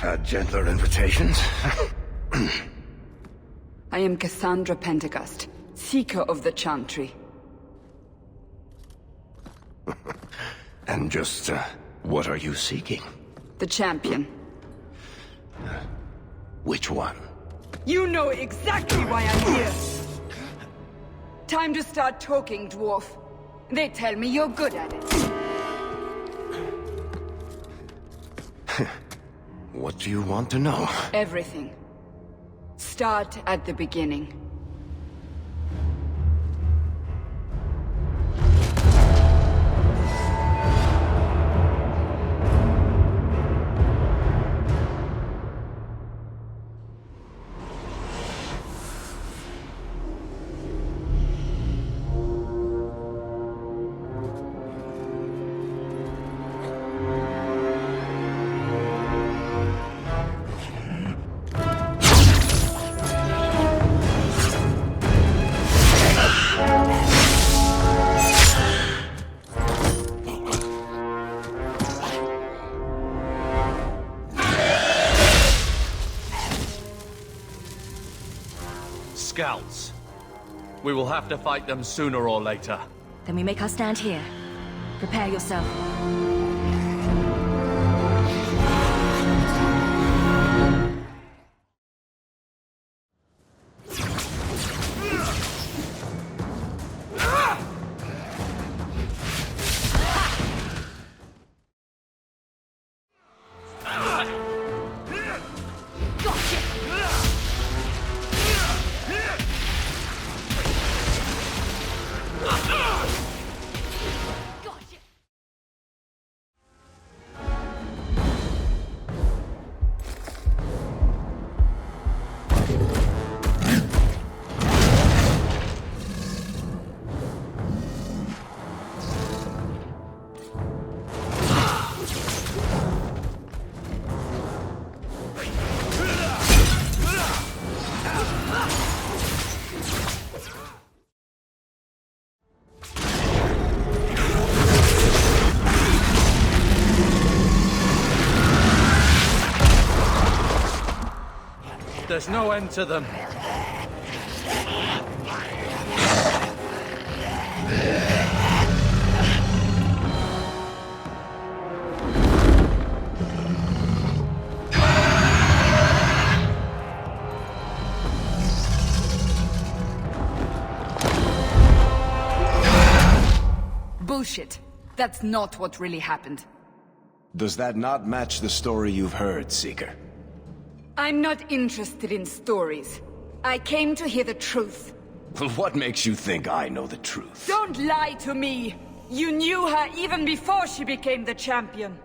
had gentler invitations. I am Cassandra Pentecost, Seeker of the Chantry. And just, what are you seeking? The champion. Which one? You know exactly why I'm here! Time to start talking, dwarf. They tell me you're good at it. What do you want to know? Everything. Start at the beginning. Scouts. We will have to fight them sooner or later. Then we make our stand here. Prepare yourself. There's no end to them. Bullshit. That's not what really happened. Does that not match the story you've heard, Seeker? I'm not interested in stories. I came to hear the truth. Well, what makes you think I know the truth? Don't lie to me! You knew her even before she became the champion.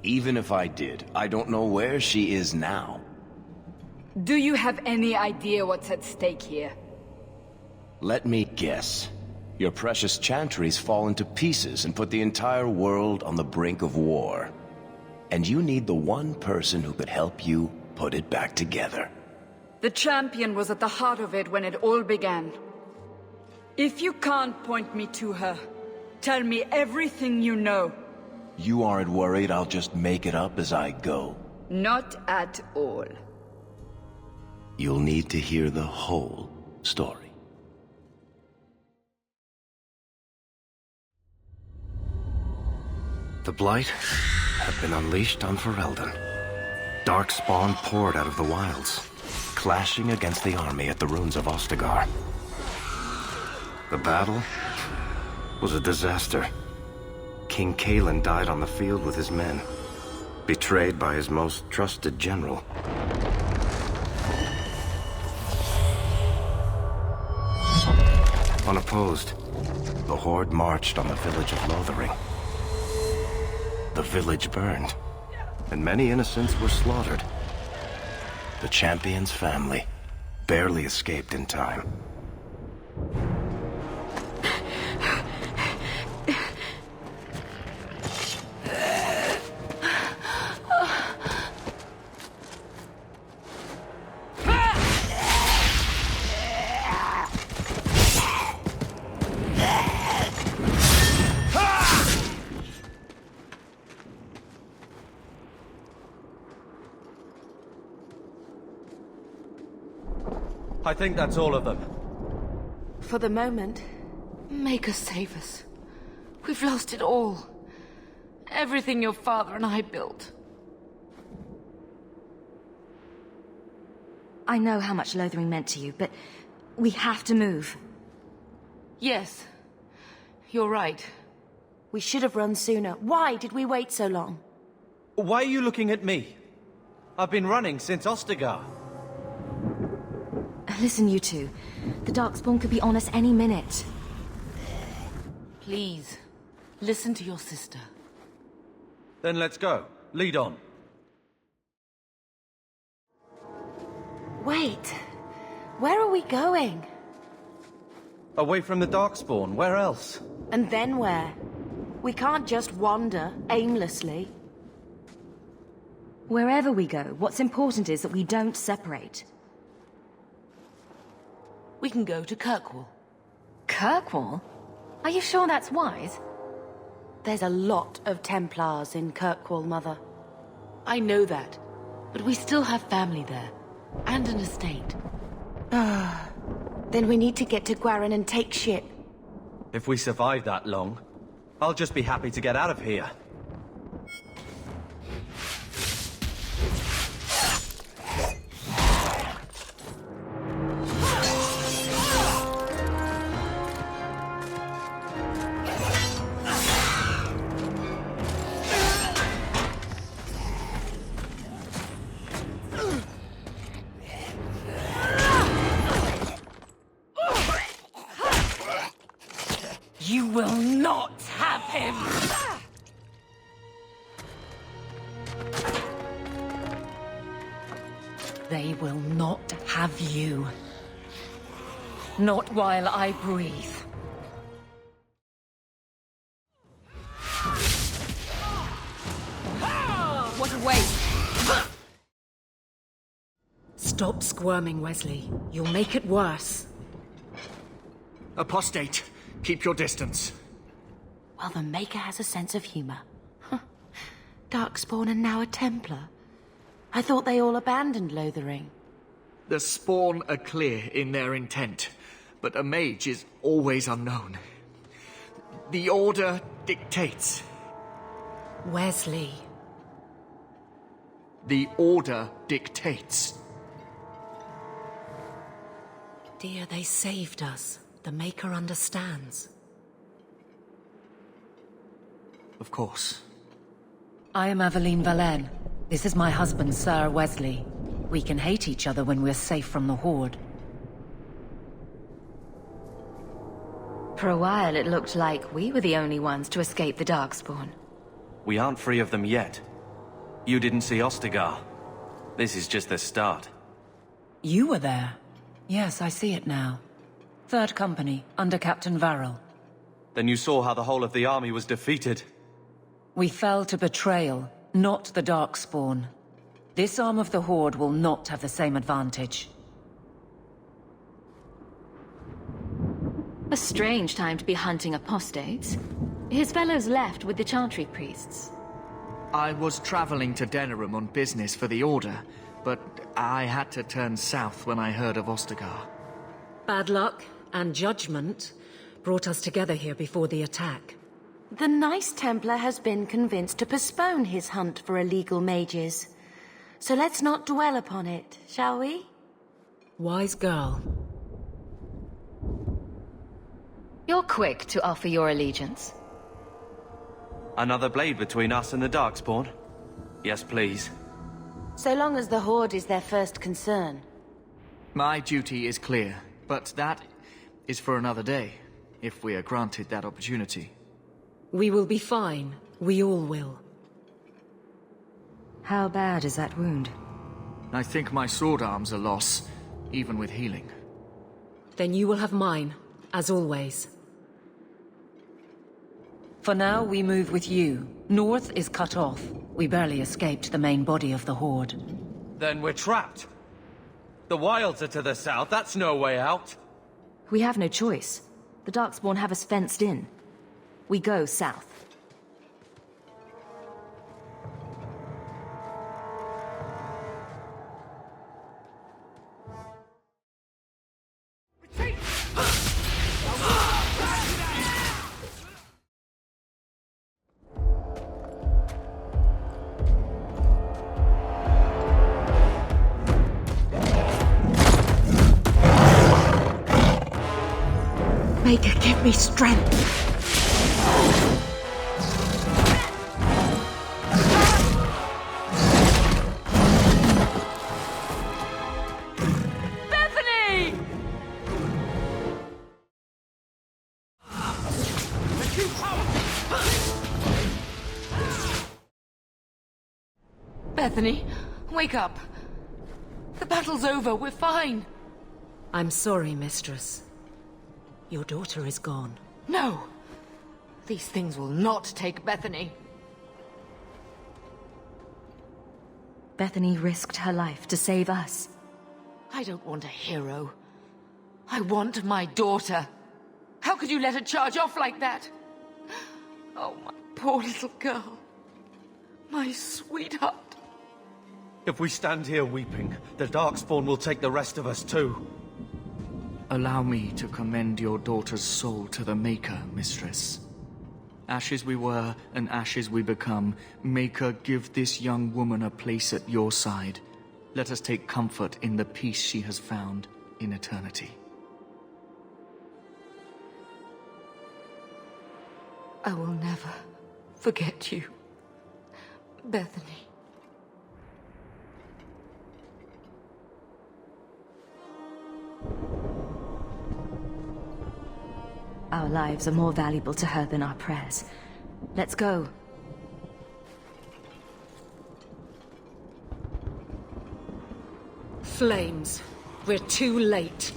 Even if I did, I don't know where she is now. Do you have any idea what's at stake here? Let me guess. Your precious chantries fall into pieces and put the entire world on the brink of war. And you need the one person who could help you put it back together. The champion was at the heart of it when it all began. If you can't point me to her, tell me everything you know. You aren't worried I'll just make it up as I go? Not at all. You'll need to hear the whole story. The Blight had been unleashed on Ferelden. Darkspawn poured out of the wilds, clashing against the army at the ruins of Ostagar. The battle was a disaster. King Cailan died on the field with his men, betrayed by his most trusted general. Unopposed, the Horde marched on the village of Lothering. The village burned, and many innocents were slaughtered. The champion's family barely escaped in time. I think that's all of them. For the moment, make us save us. We've lost it all. Everything your father and I built. I know how much Lothering meant to you, but we have to move. Yes, you're right. We should have run sooner. Why did we wait so long? Why are you looking at me? I've been running since Ostagar. Listen, you two. The Darkspawn could be on us any minute. Please, listen to your sister. Then let's go. Lead on. Wait. Where are we going? Away from the Darkspawn, where else? And then where? We can't just wander aimlessly. Wherever we go, what's important is that we don't separate. We can go to Kirkwall. Kirkwall? Are you sure that's wise? There's a lot of Templars in Kirkwall, Mother. I know that, but we still have family there, and an estate. Then we need to get to Gwarin and take ship. If we survive that long, I'll just be happy to get out of here. You will not have him! They will not have you. Not while I breathe. What a waste! Stop squirming, Wesley. You'll make it worse. Apostate, keep your distance. Well, the Maker has a sense of humor. Darkspawn and now a Templar. I thought they all abandoned Lothering. The Spawn are clear in their intent, but a mage is always unknown. The Order dictates. Wesley. The Order dictates. Dear, they saved us. The Maker understands. Of course. I am Aveline Valenne. This is my husband, Sir Wesley. We can hate each other when we're safe from the Horde. For a while, it looked like we were the only ones to escape the Darkspawn. We aren't free of them yet. You didn't see Ostagar. This is just the start. You were there. Yes, I see it now. Third Company, under Captain Varrel. Then you saw how the whole of the army was defeated. We fell to betrayal, not the Darkspawn. This arm of the Horde will not have the same advantage. A strange time to be hunting apostates. His fellows left with the Chantry priests. I was traveling to Denerim on business for the Order, but I had to turn south when I heard of Ostagar. Bad luck and judgment brought us together here before the attack. The nice Templar has been convinced to postpone his hunt for illegal mages. So let's not dwell upon it, shall we? Wise girl. You're quick to offer your allegiance. Another blade between us and the Darkspawn? Yes, please. So long as the Horde is their first concern. My duty is clear, but that is for another day, if we are granted that opportunity. We will be fine. We all will. How bad is that wound? I think my sword arm's a loss, even with healing. Then you will have mine, as always. For now, we move with you. North is cut off. We barely escaped the main body of the Horde. Then we're trapped. The wilds are to the south, that's no way out. We have no choice. The Darkspawn have us fenced in. We go south. Maker, give me strength. Bethany, wake up. The battle's over, we're fine. I'm sorry, mistress. Your daughter is gone. No! These things will not take Bethany. Bethany risked her life to save us. I don't want a hero. I want my daughter. How could you let her charge off like that? Oh, my poor little girl. My sweetheart. If we stand here weeping, the Darkspawn will take the rest of us too. Allow me to commend your daughter's soul to the Maker, mistress. Ashes we were, and ashes we become. Maker, give this young woman a place at your side. Let us take comfort in the peace she has found in eternity. I will never forget you, Bethany. Our lives are more valuable to her than our prayers. Let's go. Flames. We're too late.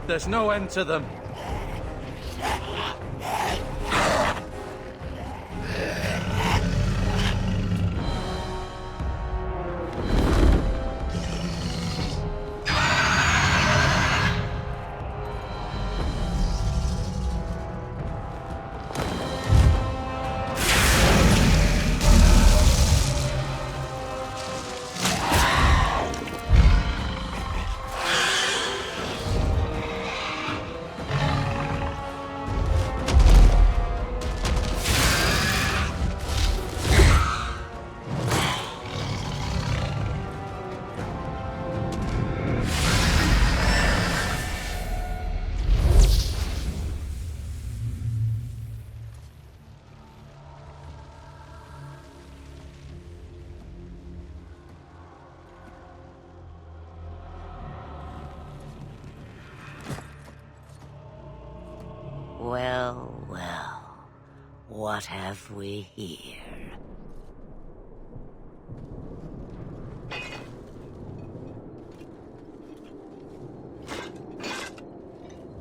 There's no end to them. Well, well. What have we here?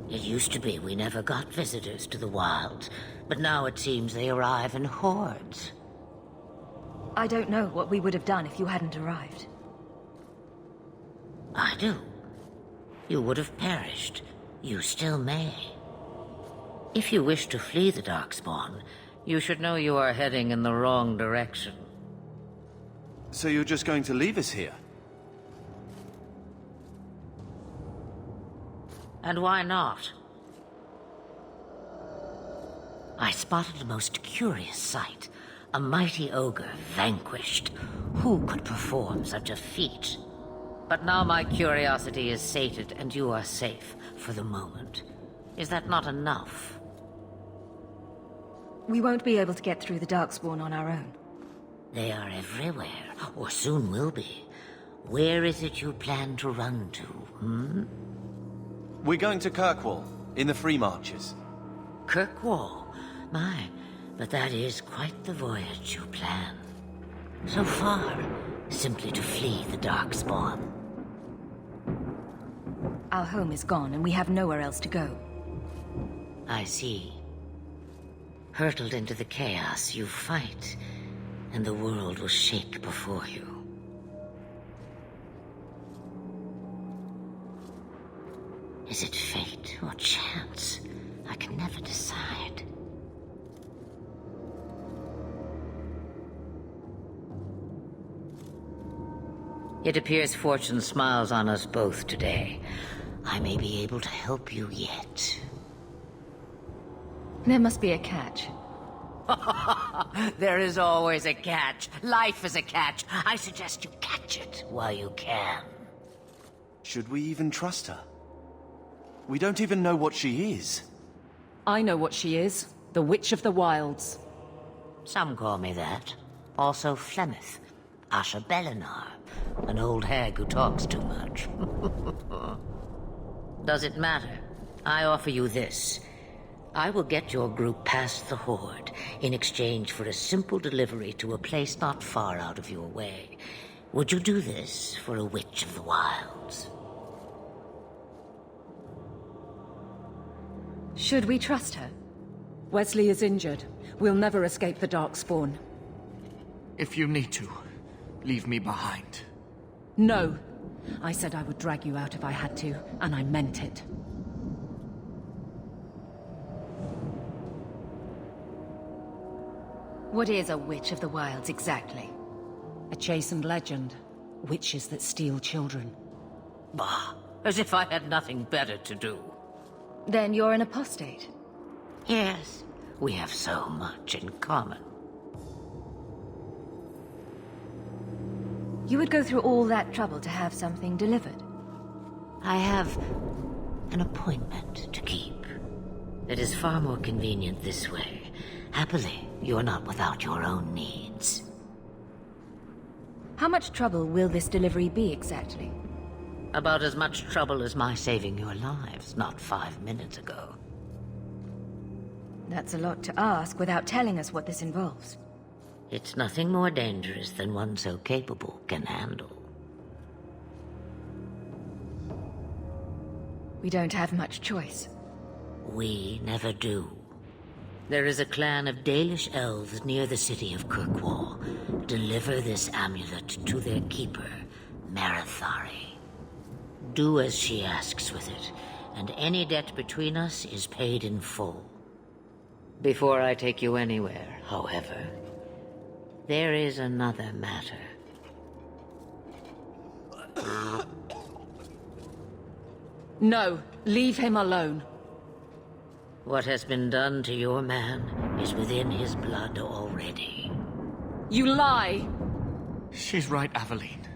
It used to be we never got visitors to the wilds, but now it seems they arrive in hordes. I don't know what we would have done if you hadn't arrived. I do. You would have perished. You still may. If you wish to flee the Darkspawn, you should know you are heading in the wrong direction. So you're just going to leave us here? And why not? I spotted a most curious sight. A mighty ogre vanquished. Who could perform such a feat? But now my curiosity is sated and you are safe for the moment. Is that not enough? We won't be able to get through the Darkspawn on our own. They are everywhere, or soon will be. Where is it you plan to run to, hmm? We're going to Kirkwall, in the Free Marches. Kirkwall? My, but that is quite the voyage you plan. So far, simply to flee the Darkspawn. Our home is gone, and we have nowhere else to go. I see. Hurtled into the chaos, you fight, and the world will shake before you. Is it fate or chance? I can never decide. It appears fortune smiles on us both today. I may be able to help you yet. There must be a catch. There is always a catch. Life is a catch. I suggest you catch it while you can. Should we even trust her? We don't even know what she is. I know what she is. The Witch of the Wilds. Some call me that. Also Flemeth. Asha Belinar. An old hag who talks too much. Does it matter? I offer you this. I will get your group past the Horde in exchange for a simple delivery to a place not far out of your way. Would you do this for a Witch of the Wilds? Should we trust her? Wesley is injured. We'll never escape the Darkspawn. If you need to, leave me behind. No. I said I would drag you out if I had to, and I meant it. What is a Witch of the Wilds exactly? A chastened legend. Witches that steal children. Bah, as if I had nothing better to do. Then you're an apostate. Yes, we have so much in common. You would go through all that trouble to have something delivered? I have an appointment to keep. It is far more convenient this way. Happily, you're not without your own needs. How much trouble will this delivery be exactly? About as much trouble as my saving your lives not 5 minutes ago. That's a lot to ask without telling us what this involves. It's nothing more dangerous than one so capable can handle. We don't have much choice. We never do. There is a clan of Dalish elves near the city of Kirkwall. Deliver this amulet to their keeper, Marithari. Do as she asks with it, and any debt between us is paid in full. Before I take you anywhere, however, there is another matter. No, leave him alone. What has been done to your man is within his blood already. You lie! She's right, Aveline.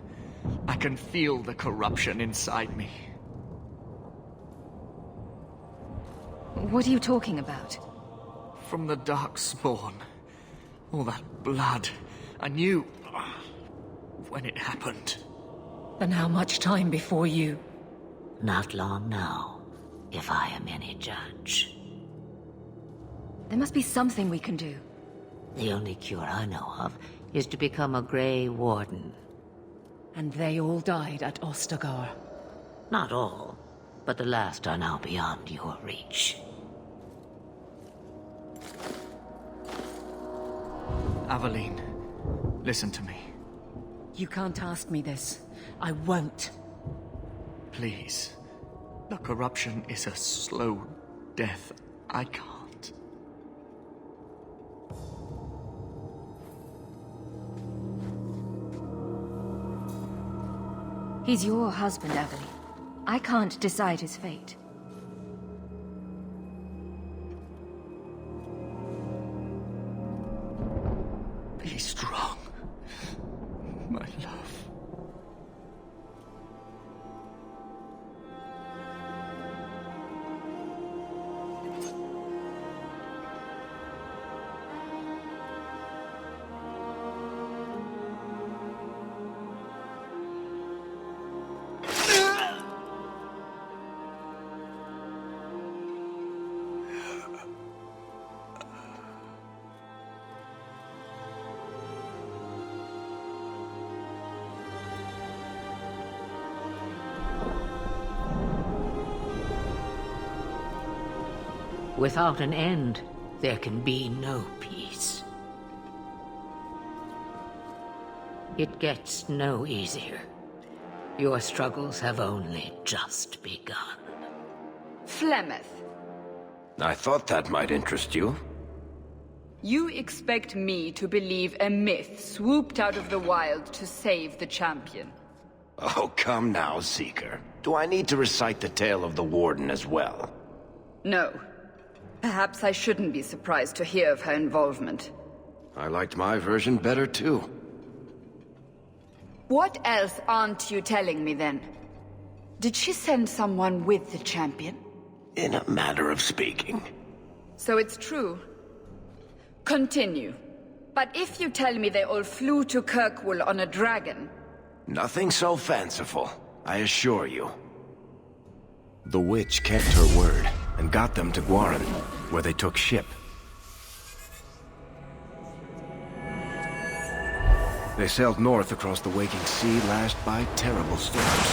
I can feel the corruption inside me. What are you talking about? From the Darkspawn. All that blood. I knew when it happened. Then how much time before you? Not long now, if I am any judge. There must be something we can do. The only cure I know of is to become a Grey Warden. And they all died at Ostagar. Not all, but the last are now beyond your reach. Aveline, listen to me. You can't ask me this. I won't. Please. The corruption is a slow death. I can't. He's your husband, Aveline. I can't decide his fate. Be strong, my love. Without an end, there can be no peace. It gets no easier. Your struggles have only just begun. Flemeth, I thought that might interest you. you expect me to believe a myth swooped out of the wild to save the champion? Oh, come now, Seeker. Do I need to recite the tale of the Warden as well? No. Perhaps I shouldn't be surprised to hear of her involvement. I liked my version better too. What else aren't you telling me then? Did she send someone with the champion? In a manner of speaking. So it's true. Continue. But if you tell me they all flew to Kirkwall on a dragon... Nothing so fanciful, I assure you. The witch kept her word, and got them to Gwaran, where they took ship. They sailed north across the waking sea, lashed by terrible storms.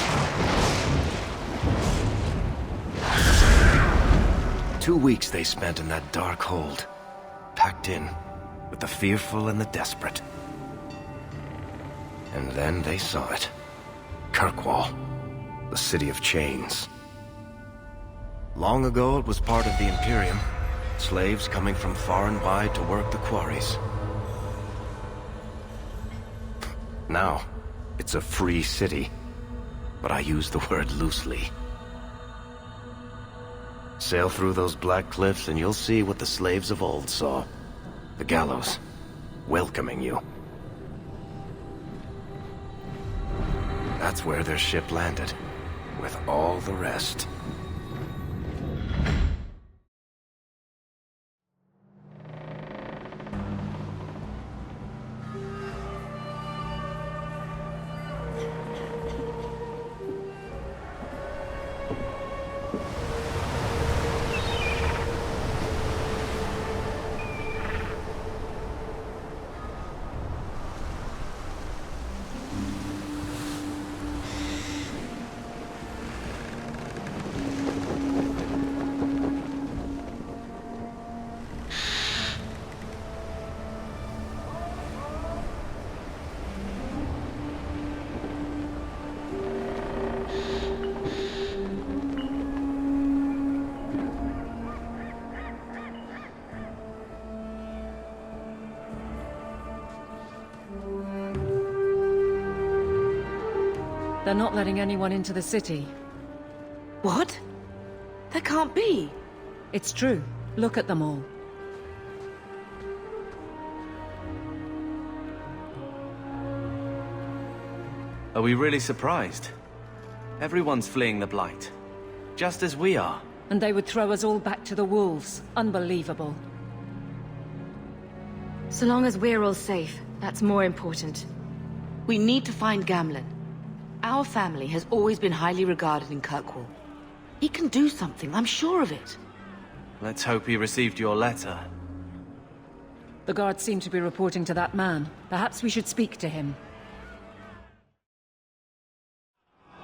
2 weeks they spent in that dark hold, packed in with the fearful and the desperate. And then they saw it. Kirkwall, the city of chains. Long ago it was part of the Imperium, slaves coming from far and wide to work the quarries. Now, it's a free city, but I use the word loosely. Sail through those black cliffs and you'll see what the slaves of old saw. The gallows, welcoming you. That's where their ship landed, with all the rest. They're not letting anyone into the city. What? There can't be. It's true. Look at them all. Are we really surprised? Everyone's fleeing the Blight. Just as we are. And they would throw us all back to the wolves. Unbelievable. So long as we're all safe, that's more important. We need to find Gamlen. Our family has always been highly regarded in Kirkwall. He can do something, I'm sure of it. Let's hope he received your letter. The guards seem to be reporting to that man. Perhaps we should speak to him.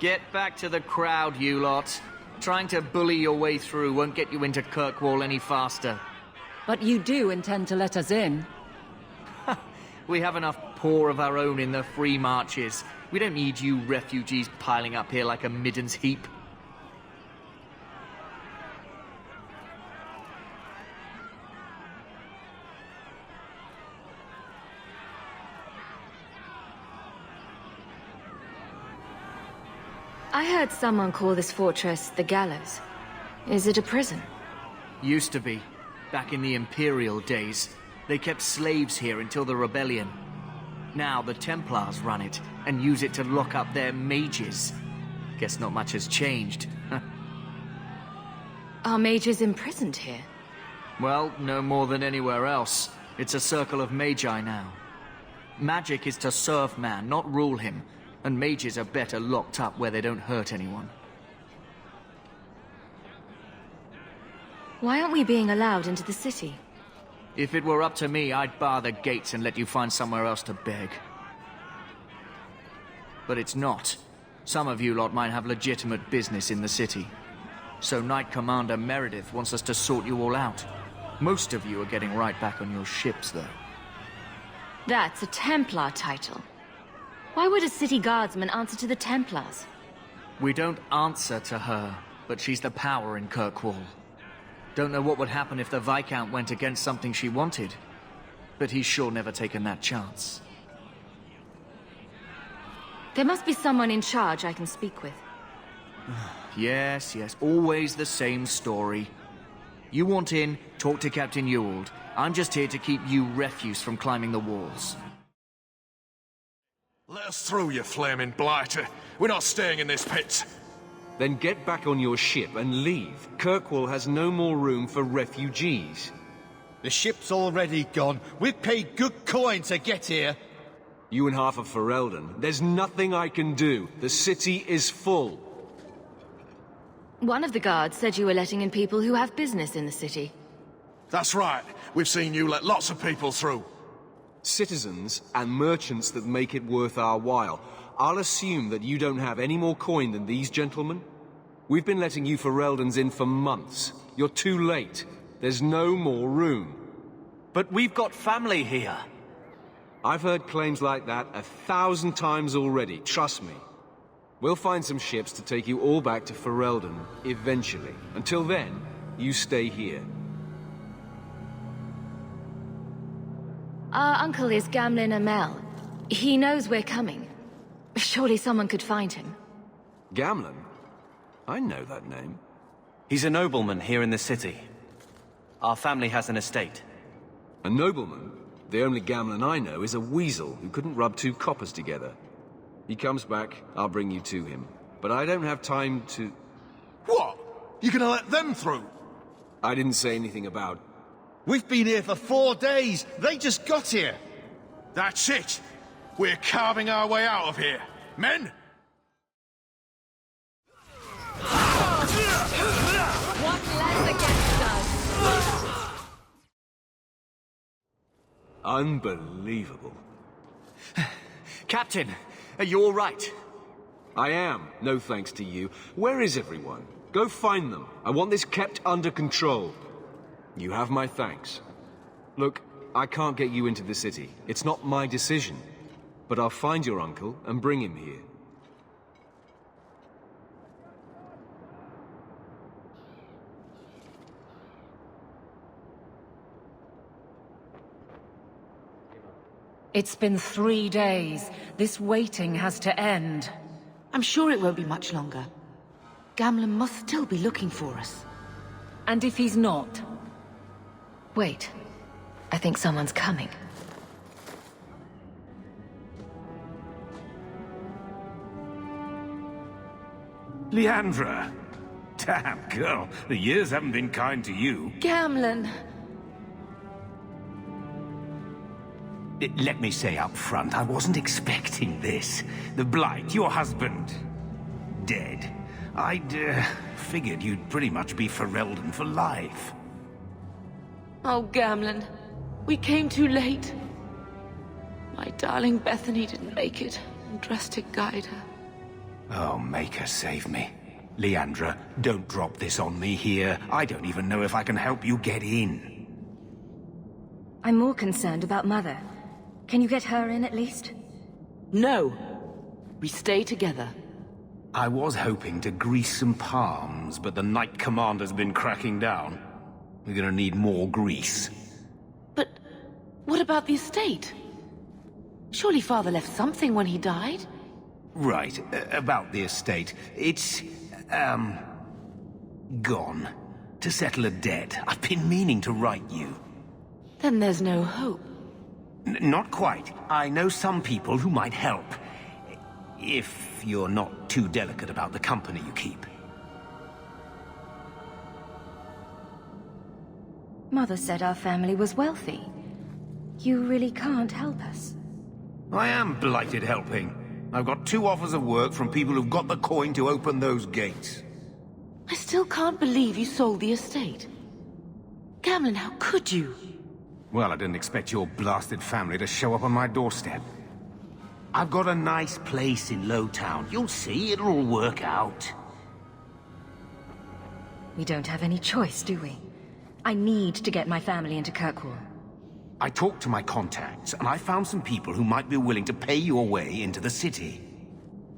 Get back to the crowd, you lot. Trying to bully your way through won't get you into Kirkwall any faster. But you do intend to let us in. We have enough poor of our own in the free marches. We don't need you refugees piling up here like a midden's heap. I heard someone call this fortress the Gallows. Is it a prison? Used to be. Back in the Imperial days. They kept slaves here until the rebellion. Now the Templars run it, and use it to lock up their mages. Guess not much has changed. Are mages imprisoned here? Well, no more than anywhere else. It's a circle of Magi now. Magic is to serve man, not rule him. And mages are better locked up where they don't hurt anyone. Why aren't we being allowed into the city? If it were up to me, I'd bar the gates and let you find somewhere else to beg. But it's not. Some of you lot might have legitimate business in the city. So Knight Commander Meredith wants us to sort you all out. Most of you are getting right back on your ships, though. That's a Templar title. Why would a city guardsman answer to the Templars? We don't answer to her, but she's the power in Kirkwall. Don't know what would happen if the Viscount went against something she wanted. But he's sure never taken that chance. There must be someone in charge I can speak with. Yes, always the same story. You want in, talk to Captain Ewald. I'm just here to keep you refuse from climbing the walls. Let us through, you flaming blighter. We're not staying in this pit. Then get back on your ship and leave. Kirkwall has no more room for refugees. The ship's already gone. We've paid good coin to get here. You and half of Ferelden. There's nothing I can do. The city is full. One of the guards said you were letting in people who have business in the city. That's right. We've seen you let lots of people through. Citizens and merchants that make it worth our while. I'll assume that you don't have any more coin than these gentlemen. We've been letting you Fereldans in for months. You're too late. There's no more room. But we've got family here. I've heard claims like that 1,000 times already, trust me. We'll find some ships to take you all back to Ferelden, eventually. Until then, you stay here. Our uncle is Gamlen Amel. He knows we're coming. Surely someone could find him. Gamlen? I know that name. He's a nobleman here in the city. Our family has an estate. A nobleman? The only Gamlen I know is a weasel who couldn't rub 2 coppers together. He comes back, I'll bring you to him. But I don't have time to... What? You gonna let them through? I didn't say anything about... We've been here for 4 days. They just got here. That's it. We're carving our way out of here. Men? One less against us. Unbelievable. Captain, are you all right? I am, no thanks to you. Where is everyone? Go find them. I want this kept under control. You have my thanks. Look, I can't get you into the city. It's not my decision. But I'll find your uncle and bring him here. It's been 3 days. This waiting has to end. I'm sure it won't be much longer. Gamlen must still be looking for us. And if he's not? Wait. I think someone's coming. Leandra! Damn, girl, the years haven't been kind to you. Gamlen! Let me say up front, I wasn't expecting this. The Blight, your husband, dead. I'd figured you'd pretty much be Ferelden for life. Oh, Gamlen. We came too late. My darling Bethany didn't make it, and Drastic guide her. Oh, make her save me. Leandra, don't drop this on me here. I don't even know if I can help you get in. I'm more concerned about Mother. Can you get her in at least? No. We stay together. I was hoping to grease some palms, but the Knight Commander's been cracking down. We're gonna need more grease. But what about the estate? Surely Father left something when he died? Right, about the estate. It's, gone. To settle a debt. I've been meaning to write you. Then there's no hope. Not quite. I know some people who might help. If you're not too delicate about the company you keep. Mother said our family was wealthy. You really can't help us. I am blighted helping. I've got 2 offers of work from people who've got the coin to open those gates. I still can't believe you sold the estate. Gamlen, how could you? Well, I didn't expect your blasted family to show up on my doorstep. I've got a nice place in Lowtown. You'll see, it'll all work out. We don't have any choice, do we? I need to get my family into Kirkwall. I talked to my contacts, and I found some people who might be willing to pay your way into the city.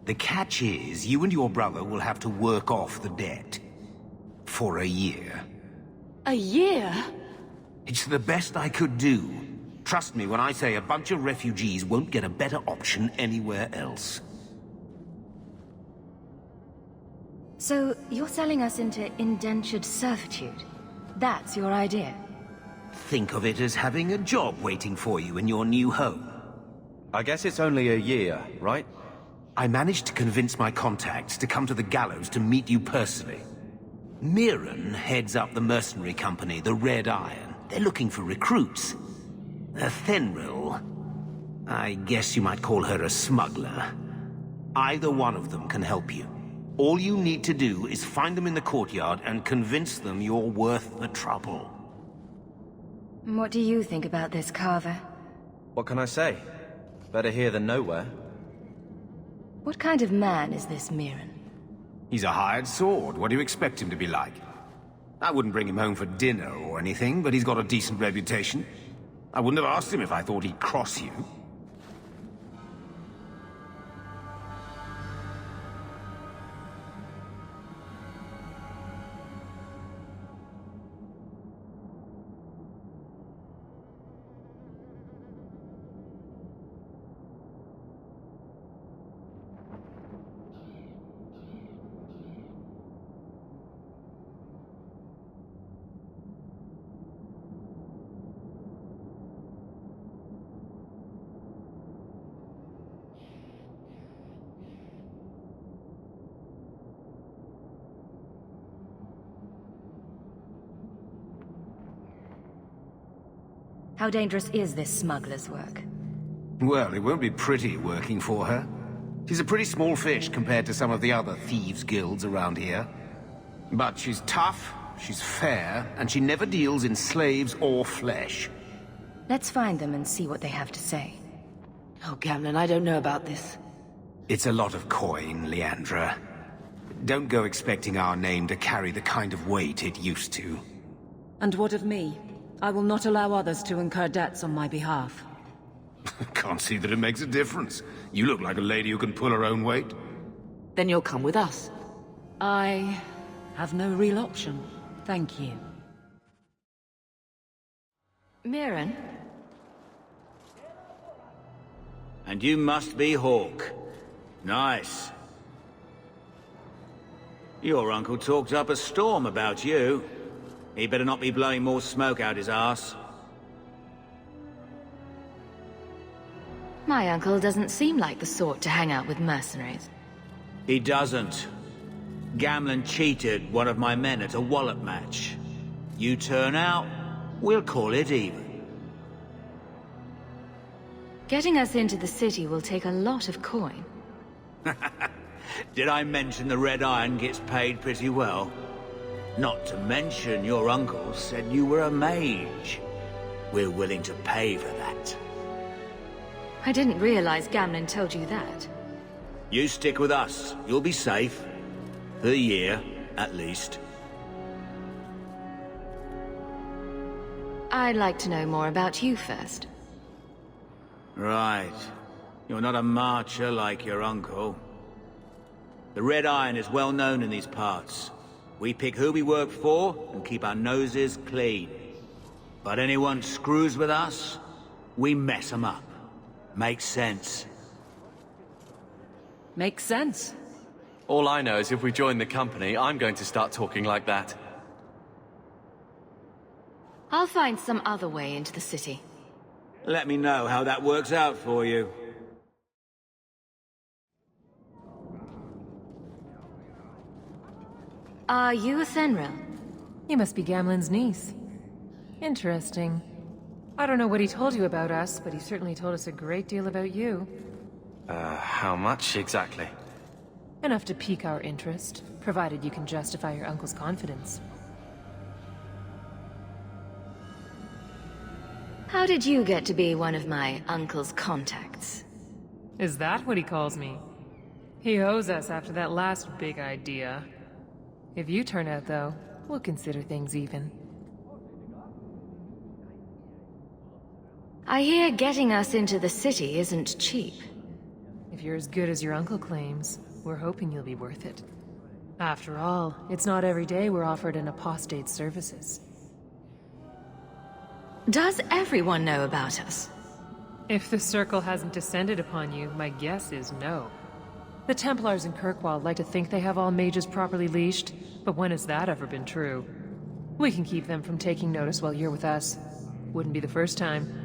The catch is, you and your brother will have to work off the debt. For a year. A year? It's the best I could do. Trust me when I say a bunch of refugees won't get a better option anywhere else. So, you're selling us into indentured servitude? That's your idea? Think of it as having a job waiting for you in your new home. I guess it's only a year, right? I managed to convince my contacts to come to the gallows to meet you personally. Mirren heads up the mercenary company, the Red Iron. They're looking for recruits. Fenrir, I guess you might call her a smuggler. Either one of them can help you. All you need to do is find them in the courtyard and convince them you're worth the trouble. What do you think about this, Carver? What can I say? Better here than nowhere. What kind of man is this Mirren? He's a hired sword. What do you expect him to be like? I wouldn't bring him home for dinner or anything, but he's got a decent reputation. I wouldn't have asked him if I thought he'd cross you. How dangerous is this smuggler's work? Well, it won't be pretty working for her. She's a pretty small fish compared to some of the other thieves' guilds around here. But she's tough, she's fair, and she never deals in slaves or flesh. Let's find them and see what they have to say. Oh, Gamlen, I don't know about this. It's a lot of coin, Leandra. Don't go expecting our name to carry the kind of weight it used to. And what of me? I will not allow others to incur debts on my behalf. Can't see that it makes a difference. You look like a lady who can pull her own weight. Then you'll come with us. I have no real option. Thank you. Mirren? And you must be Hawke. Nice. Your uncle talked up a storm about you. He better not be blowing more smoke out his arse. My uncle doesn't seem like the sort to hang out with mercenaries. He doesn't. Gamlen cheated one of my men at a wallop match. You turn out, we'll call it even. Getting us into the city will take a lot of coin. Did I mention the Red Iron gets paid pretty well? Not to mention your uncle said you were a mage. We're willing to pay for that. I didn't realize Gamlen told you that. You stick with us. You'll be safe. For a year, at least. I'd like to know more about you first. Right. You're not a marcher like your uncle. The Red Iron is well known in these parts. We pick who we work for and keep our noses clean. But anyone screws with us, we mess them up. Makes sense. Makes sense. All I know is if we join the company, I'm going to start talking like that. I'll find some other way into the city. Let me know how that works out for you. Are you a Fenrir? You must be Gamlen's niece. Interesting. I don't know what he told you about us, but he certainly told us a great deal about you. How much exactly? Enough to pique our interest, provided you can justify your uncle's confidence. How did you get to be one of my uncle's contacts? Is that what he calls me? He owes us after that last big idea. If you turn out, though, we'll consider things even. I hear getting us into the city isn't cheap. If you're as good as your uncle claims, we're hoping you'll be worth it. After all, it's not every day we're offered an apostate's services. Does everyone know about us? If the Circle hasn't descended upon you, my guess is no. The Templars in Kirkwall like to think they have all mages properly leashed, but when has that ever been true? We can keep them from taking notice while you're with us, Wouldn't be the first time.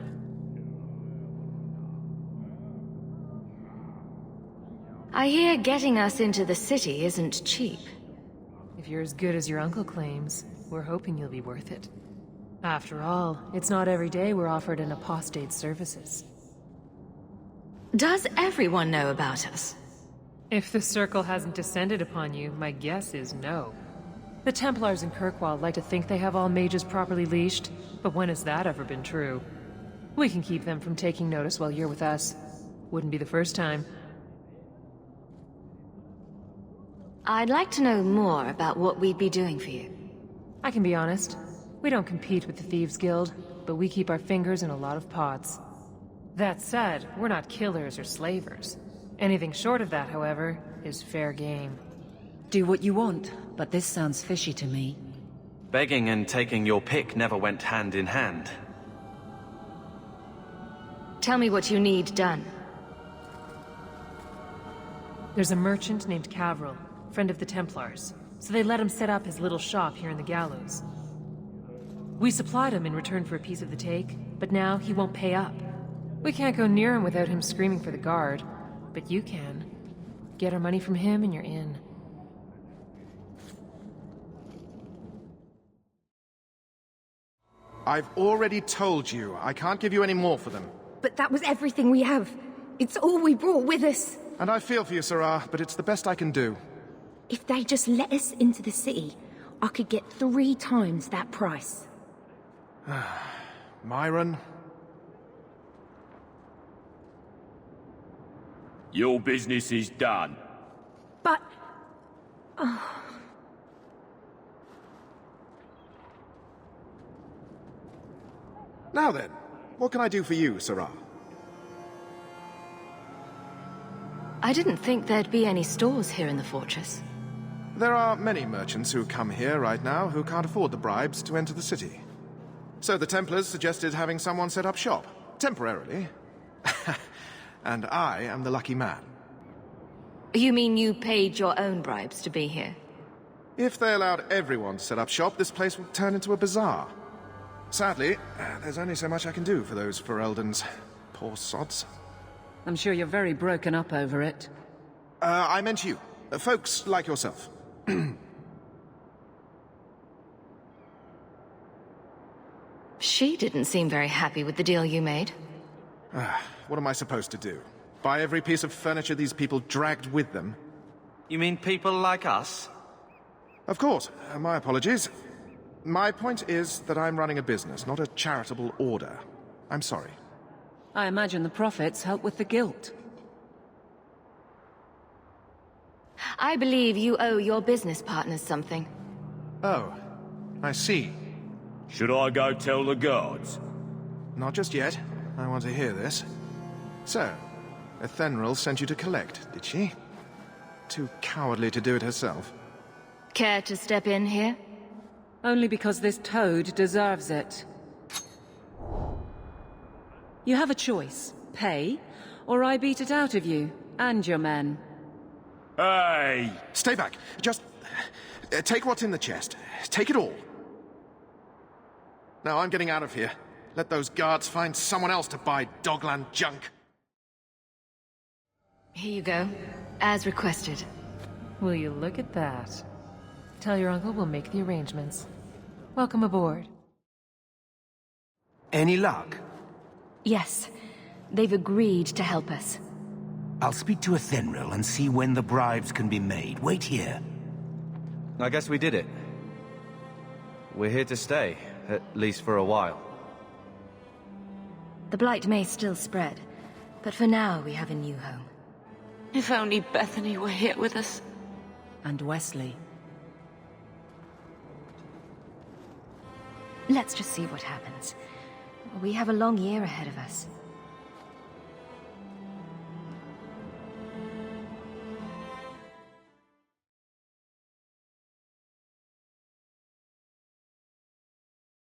I hear getting us into the city isn't cheap. If you're as good as your uncle claims, we're hoping you'll be worth it. After all, it's not every day we're offered an apostate's services. Does everyone know about us? If the Circle hasn't descended upon you, my guess is no. The Templars in Kirkwall like to think they have all mages properly leashed, but when has that ever been true? We can keep them from taking notice while you're with us. Wouldn't be the first time. I'd like to know more about what we'd be doing for you. I can be honest. We don't compete with the Thieves Guild, but we keep our fingers in a lot of pots. That said, we're not killers or slavers. Anything short of that, however, is fair game. Do what you want, but this sounds fishy to me. Begging and taking your pick never went hand in hand. Tell me what you need done. There's a merchant named Cavril, friend of the Templars, so they let him set up his little shop here in the Gallows. We supplied him in return for a piece of the take, but now he won't pay up. We can't go near him without him screaming for the guard, but you can. Get our money from him and you're in. I've already told you, I can't give you any more for them. But that was everything we have. It's all we brought with us. And I feel for you, Sirrah, but it's the best I can do. If they just let us into the city, I could get 3 times that price. Myron? Your business is done. But... Now then, what can I do for you, Sirrah? I didn't think there'd be any stores here in the fortress. There are many merchants who come here right now who can't afford the bribes to enter the city. So the Templars suggested having someone set up shop, temporarily. And I am the lucky man. You mean you paid your own bribes to be here? If they allowed everyone to set up shop, this place would turn into a bazaar. Sadly, there's only so much I can do for those Fereldans. Poor sods. I'm sure you're very broken up over it. I meant you. Folks like yourself. She didn't seem very happy with the deal you made. What am I supposed to do? Buy every piece of furniture these people dragged with them? You mean people like us? Of course. My apologies. My point is that I'm running a business, not a charitable order. I'm sorry. I imagine the profits help with the guilt. I believe you owe your business partners something. Oh, I see. Should I go tell the guards? Not just yet. I want to hear this. So, Ethenril sent you to collect, did she? Too cowardly to do it herself. Care to step in here? Only because this toad deserves it. You have a choice. Pay, or I beat it out of you, and your men. Hey! Stay back. Just... take what's in the chest. Take it all. Now I'm getting out of here. Let those guards find someone else to buy Dogland junk. Here you go. As requested. Will you look at that? Tell your uncle we'll make the arrangements. Welcome aboard. Any luck? Yes. They've agreed to help us. I'll speak to Ethenril and see when the bribes can be made. Wait here. I guess we did it. We're here to stay, at least for a while. The blight may still spread, but for now we have a new home. If only Bethany were here with us. And Wesley. Let's just see what happens. We have a long year ahead of us.